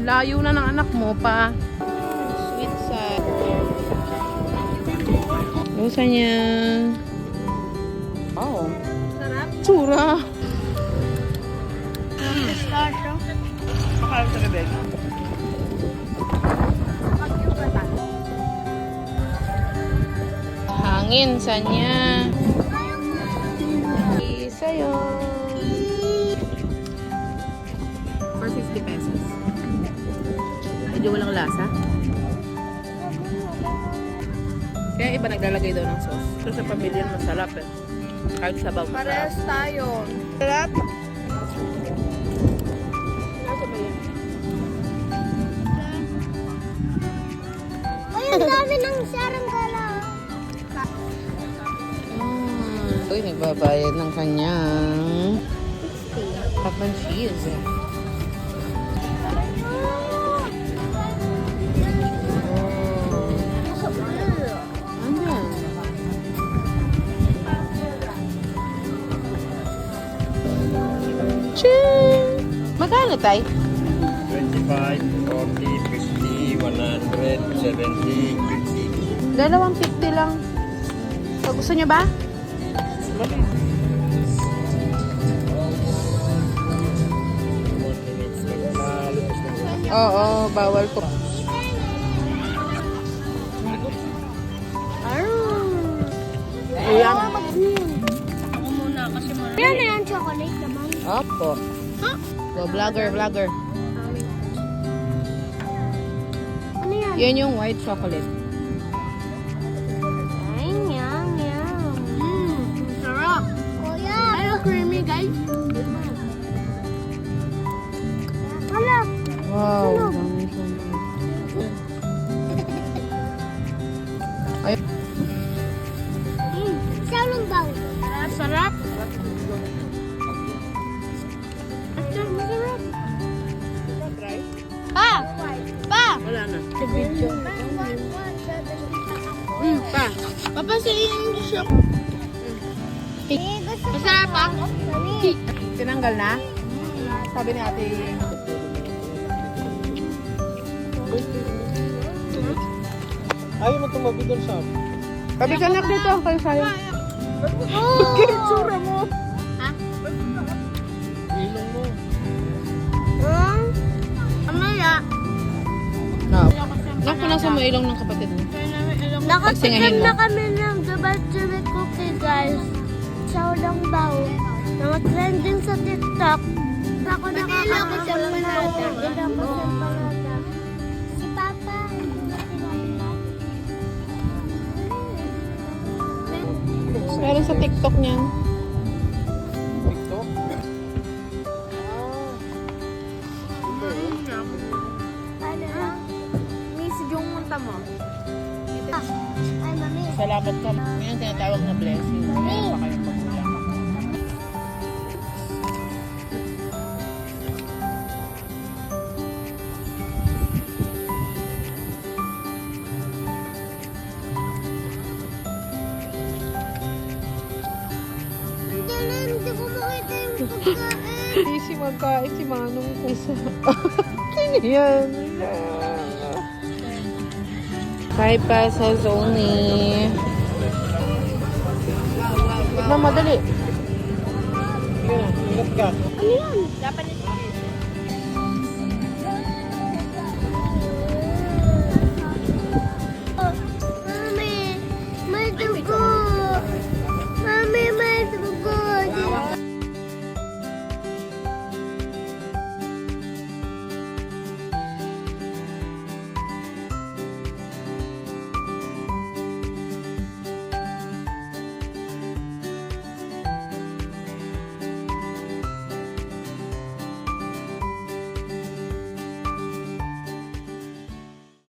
Layo na ng anak mo pa. Sweet side. Lusa niya. Wow. Sarap. Tsura. Pistachio. Pakalo sa bebek. Hangin sa niya. Sa'yo. For 50 pesos. Medyo walang lasa. Kaya iba naglalagay daw ng sauce. Ito sa pamilya masarap eh. Kahit sabaw masarap. Parehas tayo. Sarap. Nasa ba yan? Ay, ang dami ng saranggola. Uy, nagbabayad ng kanyang mac and cheese. Magkano tay? 25, 40, 50, 100, 70, 50. Dalawang 50 lang. So, gusto nyo ba? Oo, bawal po. Ayan. Ako muna kasi marami. Yan na yung chocolate naman. Opo. So, vlogger. Ano yan? Yan yung white chocolate. Ay, yum. Sarap. Kuya. Ay, creamy, guys. Wala. Wow. Ano? Dami siya. Ay, Salong bang. Sarap. Masarap. Pa! Pa! wala na. Sa video. Pa. Papasayin siya. Masarap pa? Tinanggal na? Sabi ni ate. Ayaw mo tumabi doon sa... Sabi ka na dito. Kayo sa'yo. Kitsura mo. ilong mo. Amaya. No. Naku, nasa mo ilong ng kapatid mo. Nakatikim na kami ng Dubai cookie, guys. Sa ulang baw. Mga trending sa TikTok. Ako nakakaano sa panata. Si Papa. Meron sa TikTok niyan. TikTok? Ano lang? Miss yung munta mo. Ay, mami. Salamat ka. Yan ang tinatawag na blessing. Meron pa kayong magulang. Hindi ko makita yung pagkain. Easy magkain si Manong isa. Ano yan? Hi pa sa Zoni. Tignan madali. Ingat ka. Ano yan? Japanese